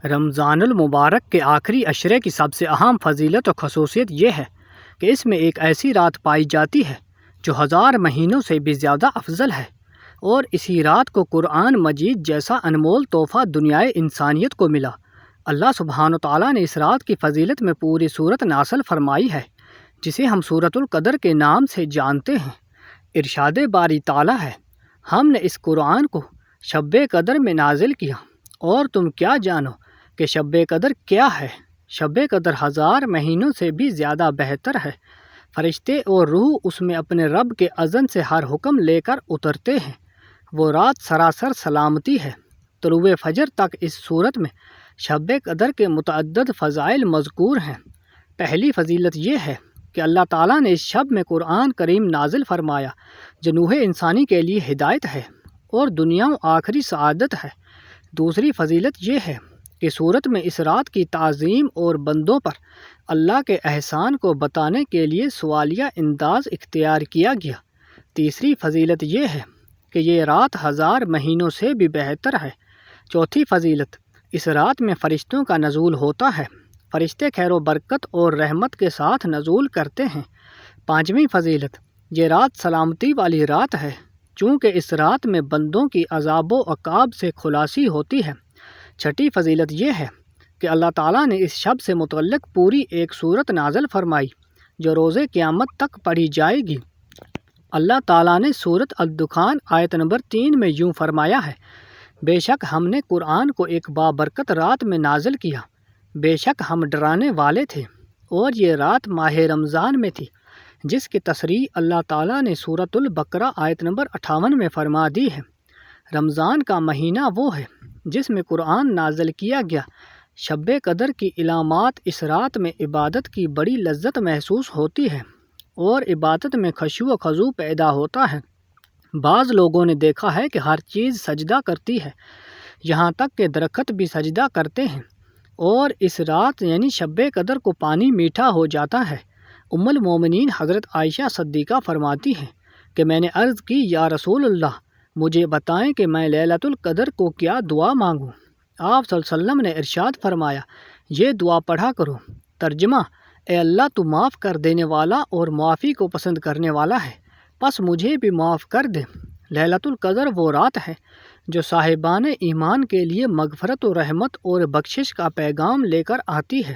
رمضان المبارک کے آخری عشرے کی سب سے اہم فضیلت و خصوصیت یہ ہے کہ اس میں ایک ایسی رات پائی جاتی ہے جو 1000 مہینوں سے بھی زیادہ افضل ہے، اور اسی رات کو قرآن مجید جیسا انمول تحفہ دنیائے انسانیت کو ملا۔ اللہ سبحانہ و تعالیٰ نے اس رات کی فضیلت میں پوری صورت نازل فرمائی ہے، جسے ہم سورۃ القدر کے نام سے جانتے ہیں۔ ارشاد باری تعالیٰ ہے، ہم نے اس قرآن کو شب قدر میں نازل کیا، اور تم کیا جانو کہ شب قدر کیا ہے؟ شب قدر 1000 مہینوں سے بھی زیادہ بہتر ہے۔ فرشتے اور روح اس میں اپنے رب کے اذن سے ہر حکم لے کر اترتے ہیں۔ وہ رات سراسر سلامتی ہے۔ طلوع فجر تک اس صورت میں شب قدر کے متعدد فضائل مذکور ہیں۔ پہلی فضیلت یہ ہے کہ اللہ تعالیٰ نے اس شب میں قرآن کریم نازل فرمایا جو نوح انسانی کے لیے ہدایت ہے اور دنیا و آخری سعادت ہے۔ دوسری فضیلت یہ ہے کہ صورت میں اس رات کی تعظیم اور بندوں پر اللہ کے احسان کو بتانے کے لیے سوالیہ انداز اختیار کیا گیا۔ تیسری فضیلت یہ ہے کہ یہ رات 1000 مہینوں سے بھی بہتر ہے۔ چوتھی فضیلت، اس رات میں فرشتوں کا نزول ہوتا ہے۔ فرشتے خیر و برکت اور رحمت کے ساتھ نزول کرتے ہیں۔ پانچویں فضیلت، یہ رات سلامتی والی رات ہے، چونکہ اس رات میں بندوں کی عذاب و عقاب سے خلاصی ہوتی ہے۔ چھٹی فضیلت یہ ہے کہ اللہ تعالیٰ نے اس شب سے متعلق پوری ایک سورت نازل فرمائی جو روز قیامت تک پڑھی جائے گی۔ اللہ تعالیٰ نے سورت الدخان آیت نمبر 3 میں یوں فرمایا ہے، بے شک ہم نے قرآن کو ایک بابرکت رات میں نازل کیا، بے شک ہم ڈرانے والے تھے، اور یہ رات ماہ رمضان میں تھی، جس کی تصریح اللہ تعالیٰ نے سورت البقرہ آیت نمبر 58 میں فرما دی ہے۔ رمضان کا مہینہ وہ ہے جس میں قرآن نازل کیا گیا۔ شب قدر کی علامات، اس رات میں عبادت کی بڑی لذت محسوس ہوتی ہے اور عبادت میں خشوع و خضوع پیدا ہوتا ہے۔ بعض لوگوں نے دیکھا ہے کہ ہر چیز سجدہ کرتی ہے، یہاں تک کہ درخت بھی سجدہ کرتے ہیں، اور اس رات یعنی شب قدر کو پانی میٹھا ہو جاتا ہے۔ ام المومنین حضرت عائشہ صدیقہ فرماتی ہیں کہ میں نے عرض کی، یا رسول اللہ، مجھے بتائیں کہ میں لیلۃ القدر کو کیا دعا مانگوں؟ آپ صلی اللہ علیہ وسلم نے ارشاد فرمایا، یہ دعا پڑھا کرو۔ ترجمہ، اے اللہ، تو معاف کر دینے والا اور معافی کو پسند کرنے والا ہے، پس مجھے بھی معاف کر دے۔ لیلۃ القدر وہ رات ہے جو صاحبان ایمان کے لیے مغفرت و رحمت اور بخشش کا پیغام لے کر آتی ہے۔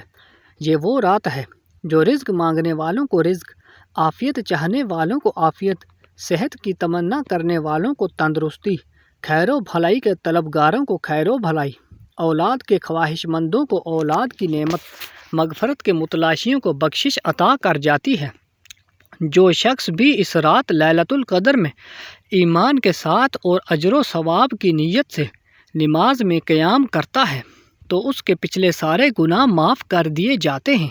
یہ وہ رات ہے جو رزق مانگنے والوں کو رزق، عافیت چاہنے والوں کو عافیت، صحت کی تمنا کرنے والوں کو تندرستی، خیر و بھلائی کے طلبگاروں کو خیر و بھلائی، اولاد کے خواہش مندوں کو اولاد کی نعمت، مغفرت کے متلاشیوں کو بخشش عطا کر جاتی ہے۔ جو شخص بھی اس رات لیلۃ القدر میں ایمان کے ساتھ اور اجر و ثواب کی نیت سے نماز میں قیام کرتا ہے تو اس کے پچھلے سارے گناہ معاف کر دیے جاتے ہیں۔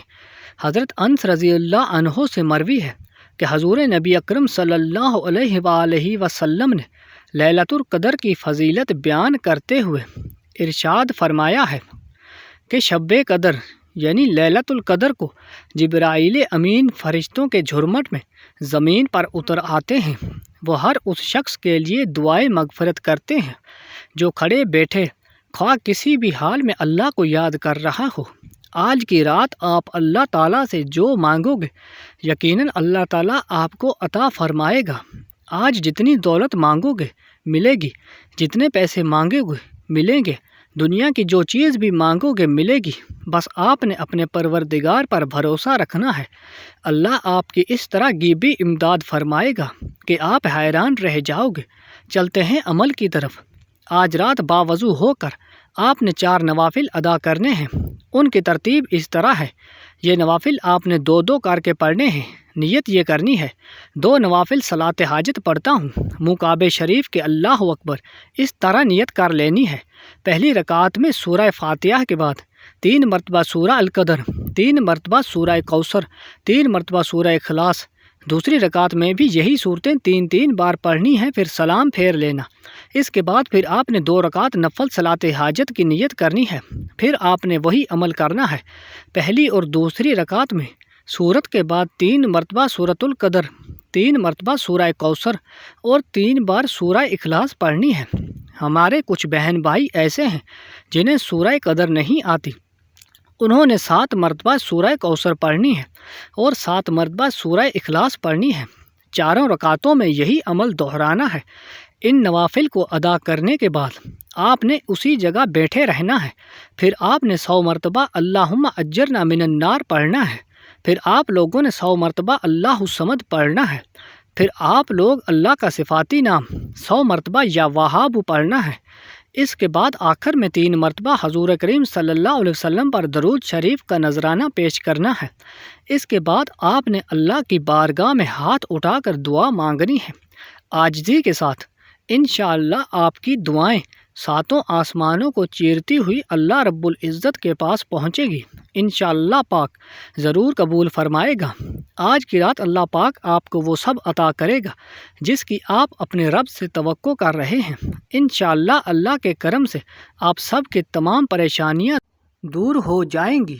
حضرت انس رضی اللہ عنہ سے مروی ہے کہ حضور نبی اکرم صلی اللہ علیہ وآلہ وسلم نے لیلۃ القدر کی فضیلت بیان کرتے ہوئے ارشاد فرمایا ہے کہ شب قدر یعنی لیلۃ القدر کو جبرائیل امین فرشتوں کے جھرمٹ میں زمین پر اتر آتے ہیں۔ وہ ہر اس شخص کے لیے دعائے مغفرت کرتے ہیں جو کھڑے بیٹھے خواہ کسی بھی حال میں اللہ کو یاد کر رہا ہو۔ آج کی رات آپ اللہ تعالیٰ سے جو مانگو گے، یقیناً اللہ تعالیٰ آپ کو عطا فرمائے گا۔ آج جتنی دولت مانگو گے ملے گی، جتنے پیسے مانگو گے ملیں گے، دنیا کی جو چیز بھی مانگو گے ملے گی، بس آپ نے اپنے پروردگار پر بھروسہ رکھنا ہے۔ اللہ آپ کی اس طرح غیبی امداد فرمائے گا کہ آپ حیران رہ جاؤ گے۔ چلتے ہیں عمل کی طرف۔ آج رات باوضو ہو کر آپ نے 4 نوافل ادا کرنے ہیں۔ ان کی ترتیب اس طرح ہے، یہ نوافل آپ نے 2 کر کے پڑھنے ہیں۔ نیت یہ کرنی ہے، 2 نوافل صلاۃ حاجت پڑھتا ہوں، منہ کعبہ شریف کے اللہ اکبر، اس طرح نیت کر لینی ہے۔ پہلی رکعت میں سورہ فاتحہ کے بعد 3 مرتبہ سورہ القدر، 3 مرتبہ سورہ کوثر، 3 مرتبہ سورہ اخلاص۔ دوسری رکعت میں بھی یہی صورتیں 3 بار پڑھنی ہیں، پھر سلام پھیر لینا۔ اس کے بعد پھر آپ نے 2 رکعت نفل صلاۃ حاجت کی نیت کرنی ہے، پھر آپ نے وہی عمل کرنا ہے۔ پہلی اور دوسری رکعت میں سورت کے بعد 3 مرتبہ سورۃ القدر، 3 مرتبہ سورہ کوثر اور 3 بار سورہ اخلاص پڑھنی ہے۔ ہمارے کچھ بہن بھائی ایسے ہیں جنہیں سورہ قدر نہیں آتی، انہوں نے 7 مرتبہ سورہ کوثر پڑھنی ہے اور 7 مرتبہ سورہ اخلاص پڑھنی ہے۔ چاروں رکعتوں میں یہی عمل دہرانا ہے۔ ان نوافل کو ادا کرنے کے بعد آپ نے اسی جگہ بیٹھے رہنا ہے۔ پھر آپ نے 100 مرتبہ اللہم اجرنا من النار پڑھنا ہے۔ پھر آپ لوگوں نے 100 مرتبہ اللہ الصمد پڑھنا ہے۔ پھر آپ لوگ اللہ کا صفاتی نام 100 مرتبہ یا وہاب پڑھنا ہے۔ اس کے بعد آخر میں 3 مرتبہ حضور کریم صلی اللہ علیہ وسلم پر درود شریف کا نذرانہ پیش کرنا ہے۔ اس کے بعد آپ نے اللہ کی بارگاہ میں ہاتھ اٹھا کر دعا مانگنی ہے۔ عاجزی کے ساتھ انشاءاللہ آپ کی دعائیں 7 آسمانوں کو چیرتی ہوئی اللہ رب العزت کے پاس پہنچے گی۔ انشاءاللہ پاک ضرور قبول فرمائے گا۔ آج کی رات اللہ پاک آپ کو وہ سب عطا کرے گا جس کی آپ اپنے رب سے توقع کر رہے ہیں۔ انشاءاللہ اللہ کے کرم سے آپ سب کے تمام پریشانیاں دور ہو جائیں گی۔